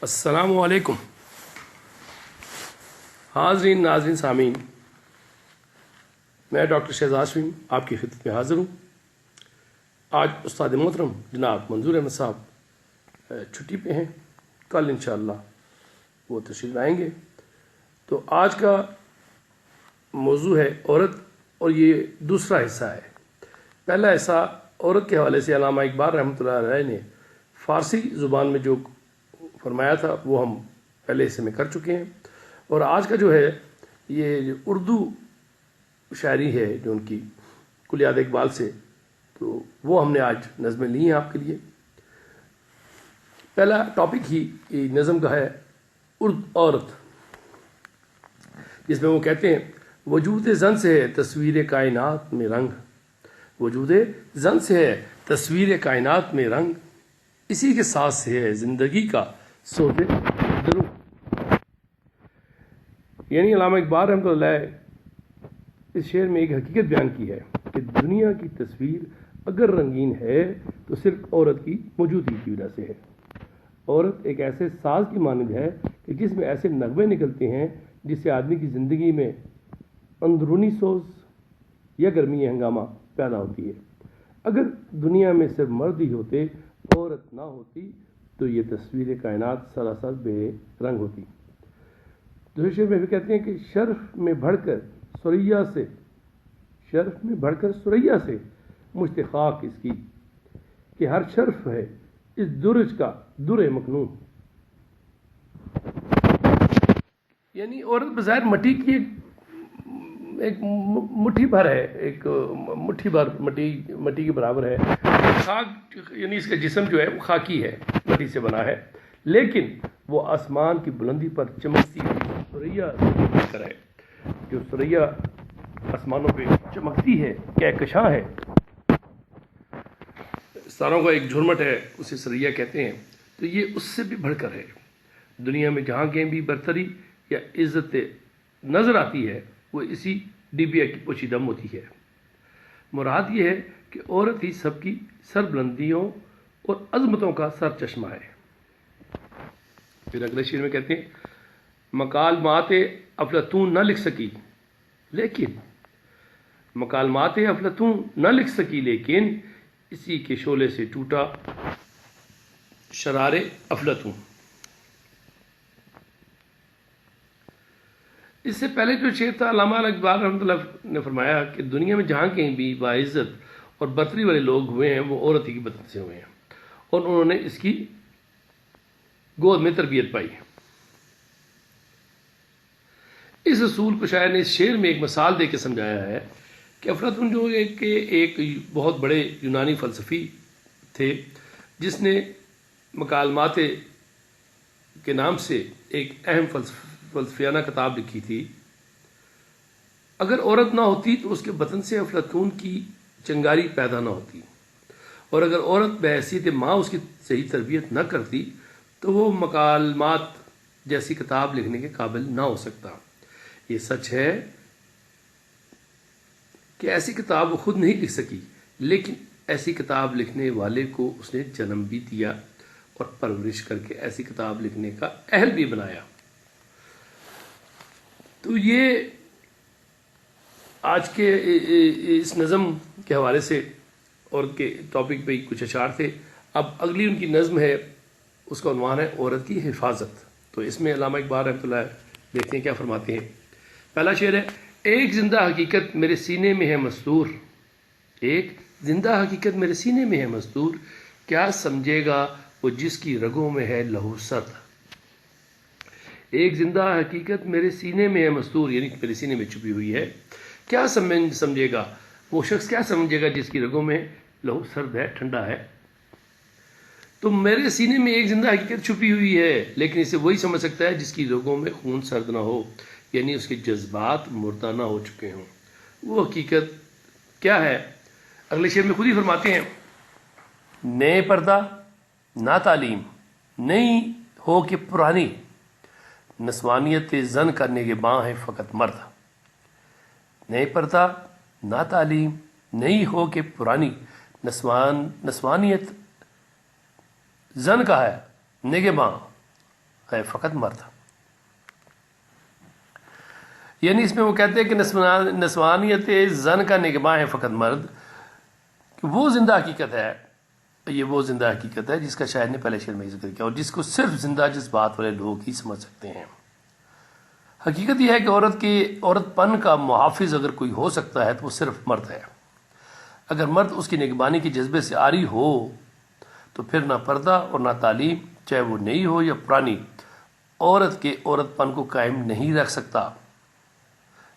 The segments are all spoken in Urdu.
السلام علیکم حاضرین ناظرین سامعین، میں ڈاکٹر شہزاد شمیم آپ کی خدمت میں حاضر ہوں۔ آج استاد محترم جناب منظور احمد صاحب چھٹی پہ ہیں، کل انشاءاللہ وہ تشریف لائیں گے۔ تو آج کا موضوع ہے عورت، اور یہ دوسرا حصہ ہے۔ پہلا حصہ عورت کے حوالے سے علامہ اقبال رحمۃ اللہ علیہ نے فارسی زبان میں جو فرمایا تھا وہ ہم پہلے حصے میں کر چکے ہیں، اور آج کا جو ہے یہ جو اردو شاعری ہے جو ان کی کلیات اقبال سے، تو وہ ہم نے آج نظمیں لی ہیں آپ کے لیے۔ پہلا ٹاپک ہی نظم کا ہے عورت، جس میں وہ کہتے ہیں وجود زن سے ہے تصویر کائنات میں رنگ، وجود زن سے ہے تصویر کائنات میں رنگ، اسی کے ساتھ سے ہے زندگی کا سوز درو۔ یعنی علامہ اقبال رحمۃ اللہ اس شعر میں ایک حقیقت بیان کی ہے کہ دنیا کی تصویر اگر رنگین ہے تو صرف عورت کی موجودگی کی وجہ سے ہے۔ عورت ایک ایسے ساز کی مانند ہے کہ جس میں ایسے نغمے نکلتے ہیں جس سے آدمی کی زندگی میں اندرونی سوز یا گرمی ہنگامہ پیدا ہوتی ہے۔ اگر دنیا میں صرف مرد ہی ہوتے، عورت نہ ہوتی، تو یہ تصویر کائنات سراسر بے رنگ ہوتی۔ دوسرے شعر میں بھی کہتے ہیں کہ شرف میں بڑھ کر سریا سے مشت خاک اس کی، کہ ہر شرف ہے اس درج کا در مکنون۔ یعنی عورت بظاہر مٹی کی ایک مٹھی بھر ہے، ایک مٹھی بھر مٹی کے برابر ہے، خاک، یعنی اس کا جسم جو ہے وہ خاکی ہے، مٹی سے بنا ہے، لیکن وہ آسمان کی بلندی پر چمکتی سریا ہے، جو سریا آسمانوں پہ چمکتی ہے، کہکشاں ہے، ستاروں کا ایک جھرمٹ ہے، اسے سریا کہتے ہیں۔ تو یہ اس سے بھی بڑھ کر ہے۔ دنیا میں جہاں کہیں بھی برتری یا عزت نظر آتی ہے وہ اسی ڈبیا کی پوشیدہ ہوتی ہے۔ مراد یہ ہے کہ عورت ہی سب کی سر بلندیوں اور عظمتوں کا سر چشمہ ہے۔ پھر اگلے شعر میں کہتے ہیں مکالمات افلاطون نہ لکھ سکی لیکن اسی کے شعلے سے ٹوٹا شرار افلاطون۔ اس سے پہلے جو شعر تھا علامہ اقبال رحمۃ اللہ نے فرمایا کہ دنیا میں جہاں کہیں بھی باعزت اور برتری والے لوگ ہوئے ہیں وہ عورت ہی کی بدن سے ہوئے ہیں، اور انہوں نے اس کی گود میں تربیت پائی۔ اس اصول کو شاعر نے اس شعر میں ایک مثال دے کے سمجھایا ہے کہ افلاطون جو ایک بہت بڑے یونانی فلسفی تھے، جس نے مکالمات کے نام سے ایک اہم فلسفیانہ کتاب لکھی تھی۔ اگر عورت نہ ہوتی تو اس کے بطن سے افلاطون کی چنگاری پیدا نہ ہوتی، اور اگر عورت بحیثیت ماں اس کی صحیح تربیت نہ کرتی تو وہ مکالمات جیسی کتاب لکھنے کے قابل نہ ہو سکتا۔ یہ سچ ہے کہ ایسی کتاب وہ خود نہیں لکھ سکی، لیکن ایسی کتاب لکھنے والے کو اس نے جنم بھی دیا اور پرورش کر کے ایسی کتاب لکھنے کا اہل بھی بنایا۔ تو یہ آج کے اس نظم کے حوالے سے اور کے ٹاپک پہ کچھ اشعار تھے۔ اب اگلی ان کی نظم ہے، اس کا عنوان ہے عورت کی حفاظت۔ تو اس میں علامہ اقبال رحمۃ اللہ دیکھتے ہیں کیا فرماتے ہیں۔ پہلا شعر ہے ایک زندہ حقیقت میرے سینے میں ہے مستور، ایک زندہ حقیقت میرے سینے میں ہے مستور، کیا سمجھے گا وہ جس کی رگوں میں ہے لہو سرد۔ ایک زندہ حقیقت میرے سینے میں ہے مستور، یعنی میرے سینے میں چھپی ہوئی ہے، کیا سمجھے گا وہ شخص، کیا سمجھے گا جس کی رگوں میں لہو سرد ہے، ٹھنڈا ہے۔ تو میرے سینے میں ایک زندہ حقیقت چھپی ہوئی ہے، لیکن اسے وہی سمجھ سکتا ہے جس کی رگوں میں خون سرد نہ ہو، یعنی اس کے جذبات مردہ نہ ہو چکے ہوں۔ وہ حقیقت کیا ہے؟ اگلے شعر میں خود ہی فرماتے ہیں نئے پردہ نہ تعلیم نئی ہو کہ پرانی، نسوانیت زن کرنے کے باں ہے فقط مرد۔ نئے پردہ نہ تعلیم نئی ہو کہ پرانی، نسوانیت زن کا ہے نگہباں ہے فقط مرد. یعنی اس میں وہ کہتے ہیں کہ نسوانیت زن کا نگماں ہے فقط مرد. وہ زندہ حقیقت ہے، یہ وہ زندہ حقیقت ہے جس کا شاعر نے پہلے شعر میں ذکر کیا اور جس کو صرف زندہ جذبات والے لوگ ہی سمجھ سکتے ہیں. حقیقت یہ ہے کہ عورت پن کا محافظ اگر کوئی ہو سکتا ہے تو وہ صرف مرد ہے. اگر مرد اس کی نگبانی کے جذبے سے عاری ہو تو پھر نہ پردہ اور نہ تعلیم، چاہے وہ نئی ہو یا پرانی، عورت کے عورت پن کو قائم نہیں رکھ سکتا،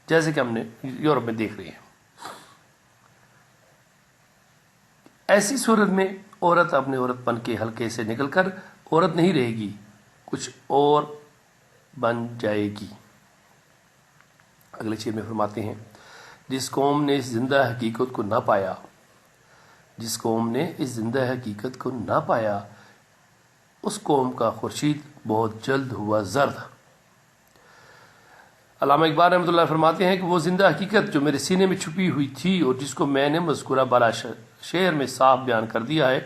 جیسے کہ ہم نے یورپ میں دیکھ رہے ہیں. ایسی صورت میں عورت اپنے عورت پن کے حلقے سے نکل کر عورت نہیں رہے گی، کچھ اور بن جائے گی. اگلے شعر میں فرماتے ہیں، جس قوم نے اس زندہ حقیقت کو نہ پایا، جس قوم نے اس زندہ حقیقت کو نہ پایا، اس قوم کا خورشید بہت جلد ہوا زرد. علامہ اقبال رحمۃ اللہ فرماتے ہیں کہ وہ زندہ حقیقت جو میرے سینے میں چھپی ہوئی تھی اور جس کو میں نے مذکورہ بالا شعر میں صاف بیان کر دیا ہے،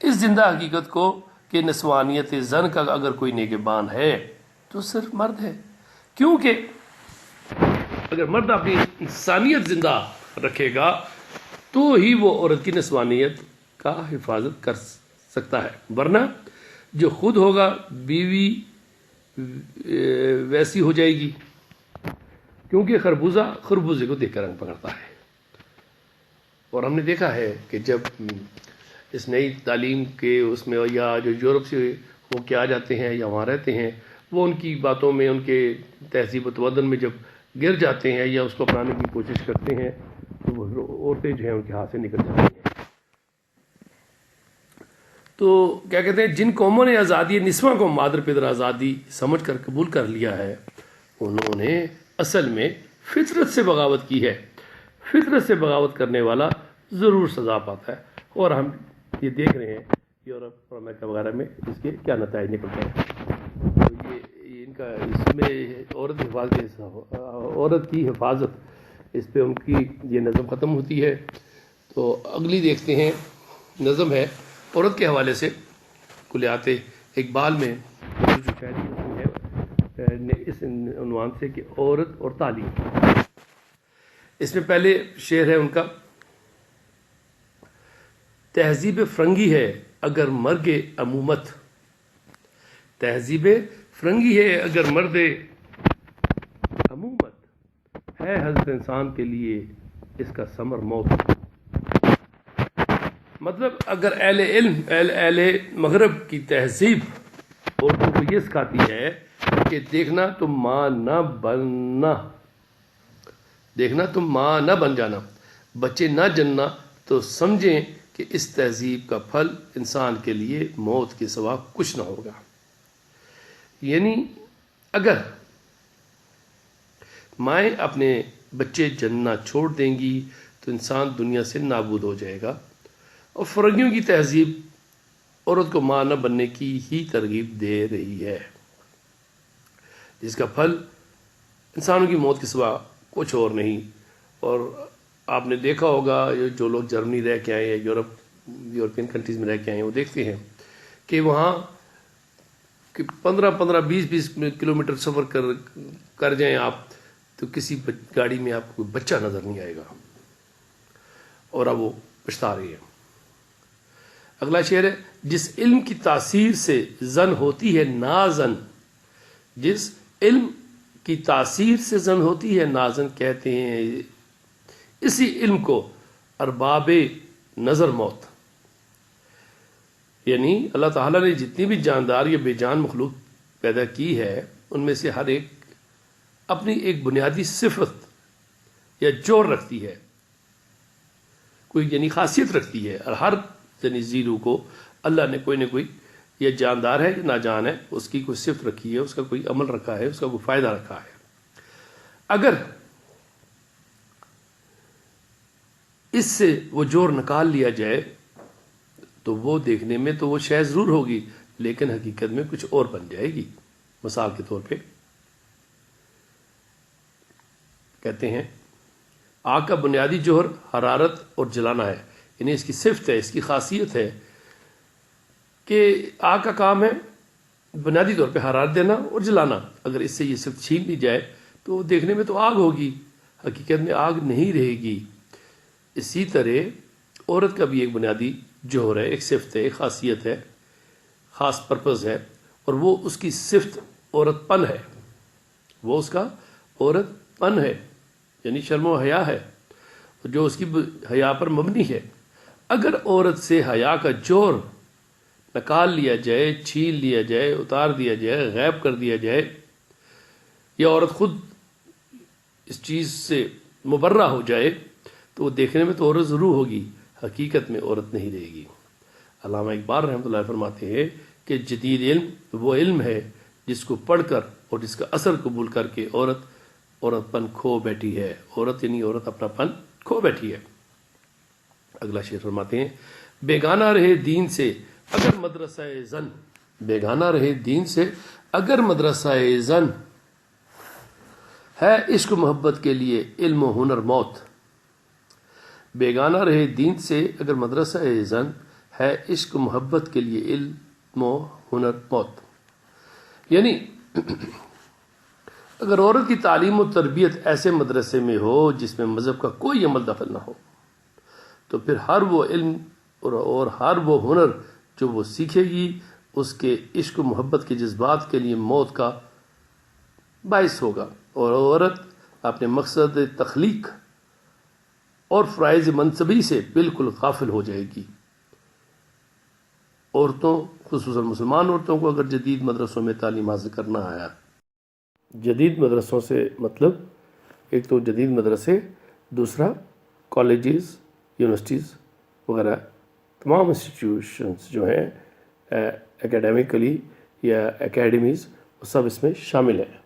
اس زندہ حقیقت کو کہ نسوانیت زن کا اگر کوئی نگہبان ہے تو صرف مرد ہے. کیونکہ اگر مرد اپنی انسانیت زندہ رکھے گا تو ہی وہ عورت کی نسوانیت کا حفاظت کر سکتا ہے، ورنہ جو خود ہوگا بیوی ویسی ہو جائے گی. کیونکہ خربوزہ خربوزے کو دیکھ کر رنگ پکڑتا ہے. اور ہم نے دیکھا ہے کہ جب اس نئی تعلیم کے اس میں یا جو یورپ سے وہ کیا جاتے ہیں یا وہاں رہتے ہیں، وہ ان کی باتوں میں، ان کے تہذیب و تمدن میں جب گر جاتے ہیں یا اس کو اپنانے کی کوشش کرتے ہیں تو وہ عورتیں جو ہیں ان کے ہاتھ سے نکل جاتی ہیں. تو کیا کہتے ہیں، جن قوموں نے آزادی نسواں کو مادر پدر آزادی سمجھ کر قبول کر لیا ہے، انہوں نے اصل میں فطرت سے بغاوت کی ہے. فطرت سے بغاوت کرنے والا ضرور سزا پاتا ہے. اور ہم یہ دیکھ رہے ہیں یورپ اور امریکہ وغیرہ میں اس کے کیا نتائج نکلتے ہیں. تو یہ ان کا اس میں عورت کی حفاظت، اس پہ ان کی یہ نظم ختم ہوتی ہے. تو اگلی دیکھتے ہیں نظم ہے عورت کے حوالے سے کلیات اقبال میں جو شاعری ہے اس عنوان سے کہ عورت اور تعلیم. اس میں پہلے شعر ہے ان کا، تہذیب فرنگی ہے اگر مرگ عمومت، تہذیب فرنگی ہے اگر مرد عمومت، ہے حضرت انسان کے لیے اس کا ثمر موت. مطلب اگر اہل علم اہل مغرب کی تہذیب عورتوں کو یہ سکھاتی ہے کہ دیکھنا تم ماں نہ بننا، دیکھنا تم ماں نہ بن جانا، بچے نہ جننا، تو سمجھیں کہ اس تہذیب کا پھل انسان کے لیے موت کے سوا کچھ نہ ہوگا. یعنی اگر مائیں اپنے بچے جننا چھوڑ دیں گی تو انسان دنیا سے نابود ہو جائے گا. اور فرنگیوں کی تہذیب عورت کو ماں نہ بننے کی ہی ترغیب دے رہی ہے، جس کا پھل انسانوں کی موت کے سوا کچھ اور نہیں. اور آپ نے دیکھا ہوگا جو لوگ جرمنی رہ کے آئے ہیں، یورپین کنٹریز میں رہ کے آئے ہیں، وہ دیکھتے ہیں کہ وہاں 15 20 کلومیٹر سفر کر جائیں آپ تو کسی گاڑی میں آپ کو بچہ نظر نہیں آئے گا، اور اب وہ پچھتا رہی ہے. اگلا شعر ہے، جس علم کی تاثیر سے زن ہوتی ہے نازن، جس علم کی تاثیر سے زن ہوتی ہے نازن، کہتے ہیں اسی علم کو ارباب نظر موت. یعنی اللہ تعالیٰ نے جتنی بھی جاندار یا بے جان مخلوق پیدا کی ہے ان میں سے ہر ایک اپنی ایک بنیادی صفت یا جوڑ رکھتی ہے، کوئی یعنی خاصیت رکھتی ہے. اور ہر یعنی زیرو کو اللہ نے کوئی نہ کوئی، یہ جاندار ہے یا ناجان ہے، اس کی کوئی صفت رکھی ہے، اس کا کوئی عمل رکھا ہے، اس کا کوئی فائدہ رکھا ہے. اگر اس سے وہ جوڑ نکال لیا جائے تو وہ دیکھنے میں تو وہ شے ضرور ہوگی لیکن حقیقت میں کچھ اور بن جائے گی. مثال کے طور پہ کہتے ہیں آگ کا بنیادی جوہر حرارت اور جلانا ہے، یعنی اس کی صفت ہے، اس کی خاصیت ہے کہ آگ کا کام ہے بنیادی طور پہ حرارت دینا اور جلانا، اگر اس سے یہ صفت چھین لی جائے تو دیکھنے میں تو آگ ہوگی، حقیقت میں آگ نہیں رہے گی۔ اسی طرح عورت کا بھی ایک بنیادی جوہر ہے، ایک صفت ہے، ایک خاصیت ہے، خاص پرپز ہے، اور وہ اس کی صفت عورت پن ہے، وہ اس کا عورت پن ہے، یعنی شرم و حیا ہے، جو اس کی حیا پر مبنی ہے۔ اگر عورت سے حیا کا جوہر نکال لیا جائے، چھین لیا جائے، اتار دیا جائے، غائب کر دیا جائے، یا عورت خود اس چیز سے مبرہ ہو جائے تو وہ دیکھنے میں تو عورت ضرور ہوگی، حقیقت میں عورت نہیں رہے گی۔ علامہ اقبال رحمۃ اللہ فرماتے ہیں کہ جدید علم وہ علم ہے جس کو پڑھ کر اور جس کا اثر قبول کر کے عورت پن کھو بیٹھی ہے، عورت یعنی عورت اپنا پن کھو بیٹھی ہے۔ اگلا شعر فرماتے ہیں، بیگانہ رہے دین سے اگر مدرسہ زن، بیگانہ رہے دین سے اگر مدرسہ زن، ہے عشق و محبت کے لیے علم و ہنر موت۔ بیگانہ رہے دین سے اگر مدرسہ زن، ہے عشق و محبت کے لیے علم و ہنر موت۔ یعنی اگر عورت کی تعلیم و تربیت ایسے مدرسے میں ہو جس میں مذہب کا کوئی عمل دخل نہ ہو، تو پھر ہر وہ علم اور ہر وہ ہنر جو وہ سیکھے گی اس کے عشق و محبت کے جذبات کے لیے موت کا باعث ہوگا، اور عورت اپنے مقصد تخلیق اور فرائض منصبی سے بالکل غافل ہو جائے گی۔ عورتوں، خصوصاً مسلمان عورتوں کو اگر جدید مدرسوں میں تعلیم حاصل کرنا آیا، جدید مدرسوں سے مطلب ایک تو جدید مدرسے، دوسرا کالجز، یونیورسٹیز وغیرہ تمام انسٹیٹیوشنز جو ہیں اکیڈیمکلی یا اکیڈمیز، وہ سب اس میں شامل ہیں۔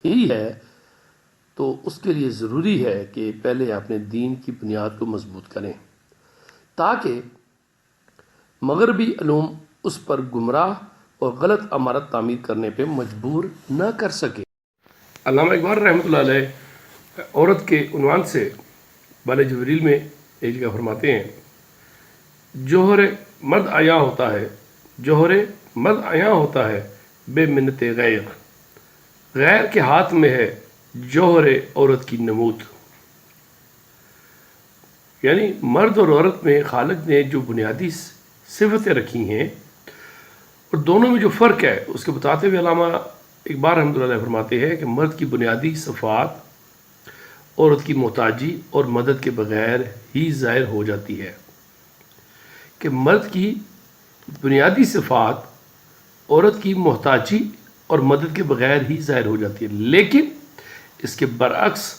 یہی ہے تو اس کے لیے ضروری ہے کہ پہلے اپنے دین کی بنیاد کو مضبوط کریں تاکہ مغربی علوم اس پر گمراہ اور غلط عمارت تعمیر کرنے پہ مجبور نہ کر سکے۔ علامہ اقبال رحمۃ اللہ علیہ عورت کے عنوان سے بال جبریل میں ایک جگہ فرماتے ہیں، جوہر مرد عیاں ہوتا ہے، جوہر مرد عیاں ہوتا ہے بے منت غیر، غیر کے ہاتھ میں ہے جوہر عورت کی نمود۔ یعنی مرد اور عورت میں خالق نے جو بنیادی صفتیں رکھی ہیں اور دونوں میں جو فرق ہے اس کے بتاتے ہوئے علامہ اقبال رحمۃ اللہ علیہ فرماتے ہیں کہ مرد کی بنیادی صفات عورت کی محتاجی اور مدد کے بغیر ہی ظاہر ہو جاتی ہے، کہ مرد کی بنیادی صفات عورت کی محتاجی اور مدد کے بغیر ہی ظاہر ہو جاتی ہے، لیکن اس کے برعکس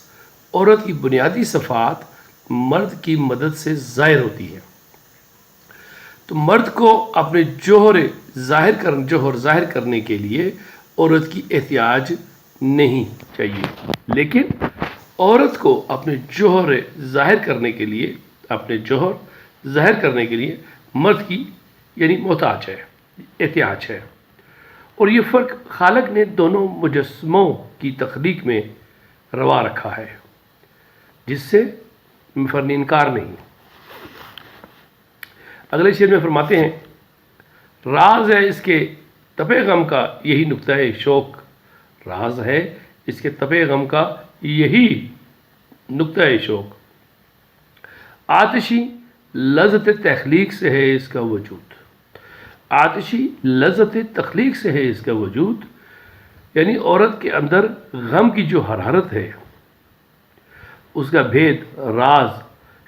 عورت کی بنیادی صفات مرد کی مدد سے ظاہر ہوتی ہے۔ تو مرد کو اپنے جوہر ظاہر کرنے کے لیے عورت کی احتیاج نہیں چاہیے، لیکن عورت کو اپنے جوہر ظاہر کرنے کے لیے مرد کی یعنی محتاج ہے، احتیاج ہے۔ اور یہ فرق خالق نے دونوں مجسموں کی تخلیق میں روا رکھا ہے، جس سے فرن انکار نہیں۔ اگلے شعر میں فرماتے ہیں، راز ہے اس کے تپے غم کا یہی نقطہ شوق، راز ہے اس کے تپے غم کا یہی نقطہ شوق، آتشی لذت تخلیق سے ہے اس کا وجود، آتشی لذت تخلیق سے ہے اس کا وجود۔ یعنی عورت کے اندر غم کی جو حرارت ہے اس کا بھید، راز،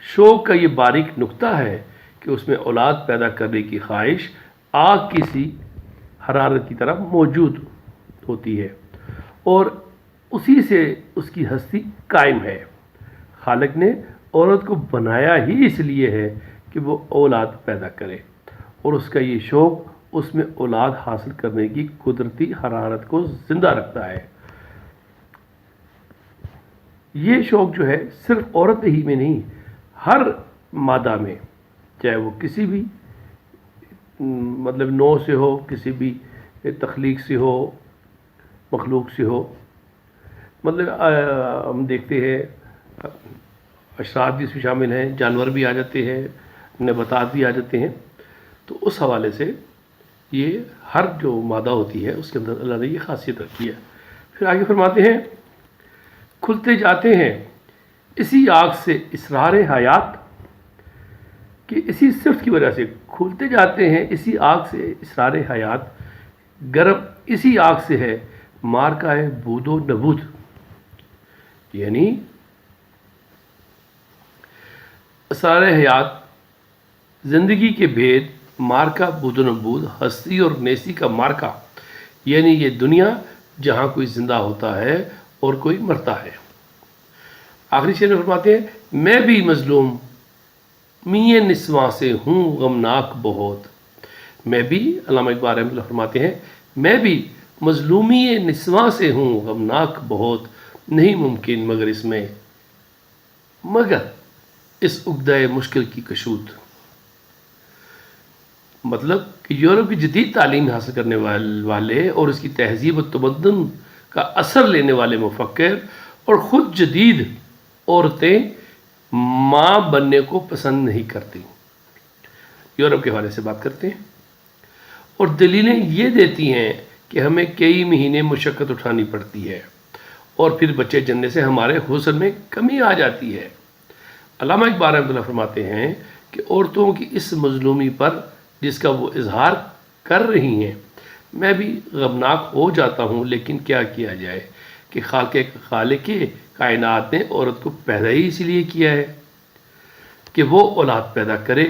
شوق کا یہ باریک نقطہ ہے کہ اس میں اولاد پیدا کرنے کی خواہش آگ کی سی حرارت کی طرح موجود ہوتی ہے، اور اسی سے اس کی ہستی قائم ہے۔ خالق نے عورت کو بنایا ہی اس لیے ہے کہ وہ اولاد پیدا کرے، اور اس کا یہ شوق اس میں اولاد حاصل کرنے کی قدرتی حرارت کو زندہ رکھتا ہے۔ یہ شوق جو ہے صرف عورت ہی میں نہیں، ہر مادہ میں، چاہے وہ کسی بھی مطلب نوع سے ہو، کسی بھی تخلیق سے ہو، مخلوق سے ہو، مطلب ہم دیکھتے ہیں اشراف بھی اس میں شامل ہیں، جانور بھی آ جاتے ہیں، نباتات بھی آ جاتے ہیں۔ تو اس حوالے سے یہ ہر جو مادہ ہوتی ہے اس کے اندر اللہ نے یہ خاصیت رکھی ہے۔ پھر آگے فرماتے ہیں کھلتے جاتے ہیں اسی آگ سے اسرار حیات، کہ اسی صفت کی وجہ سے کھلتے جاتے ہیں اسی آگ سے اسرار حیات، گرم اسی آگ سے ہے مارکا ہے بود و نبود، یعنی اسرار حیات زندگی کے بھید، مارکا بود و نبود ہستی اور نیستی کا مارکا، یعنی یہ دنیا جہاں کوئی زندہ ہوتا ہے اور کوئی مرتا ہے۔ آخری شعر میں فرماتے ہیں میں بھی مظلوم میے نسواں سے ہوں غمناک بہت، میں بھی، علامہ اقبال رحمۃ اللہ فرماتے ہیں میں بھی مظلومی نسواں سے ہوں غمناک بہت، نہیں ممکن مگر اس عقدہ مشکل کی کشود، مطلب کہ یورپ کی جدید تعلیم حاصل کرنے والے اور اس کی تہذیب و تمدن کا اثر لینے والے مفکر اور خود جدید عورتیں ماں بننے کو پسند نہیں کرتی، یورپ کے حوالے سے بات کرتے ہیں، اور دلیلیں یہ دیتی ہیں کہ ہمیں کئی مہینے مشقت اٹھانی پڑتی ہے اور پھر بچے جننے سے ہمارے حسن میں کمی آ جاتی ہے۔ علامہ اقبال رحمۃ اللہ فرماتے ہیں کہ عورتوں کی اس مظلومی پر جس کا وہ اظہار کر رہی ہیں میں بھی غمناک ہو جاتا ہوں، لیکن کیا کیا جائے کہ خالق کائنات نے عورت کو پیدا ہی اسی لیے کیا ہے کہ وہ اولاد پیدا کرے،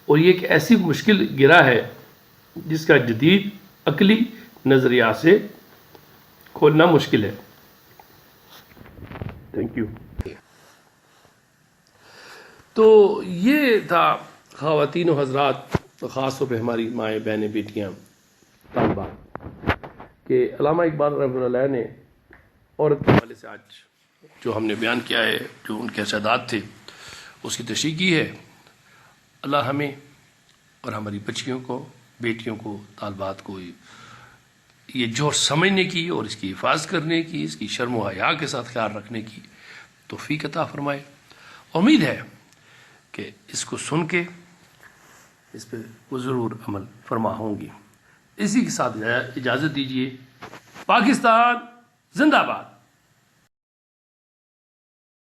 اور یہ ایک ایسی مشکل گرہ ہے جس کا جدید عقلی نظریہ سے کھولنا مشکل ہے۔ Thank you. تو یہ تھا خواتین و حضرات، خاص طور پہ ہماری مائیں بہنیں بیٹیاں طالبات، کہ علامہ اقبال رحمۃ اللہ نے عورت کے حوالے سے آج جو ہم نے بیان کیا ہے، جو ان کے ارشادات تھے، اس کی تشریح کی ہے۔ اللہ ہمیں اور ہماری بچیوں کو، بیٹیوں کو، طالبات کو یہ جو سمجھنے کی اور اس کی حفاظت کرنے کی، اس کی شرم و حیا کے ساتھ خیال رکھنے کی توفیق عطا فرمائے۔ امید ہے کہ اس کو سن کے اس پہ وہ ضرور عمل فرما ہوں گی۔ اسی کے ساتھ اجازت دیجیے۔ پاکستان زندہ باد۔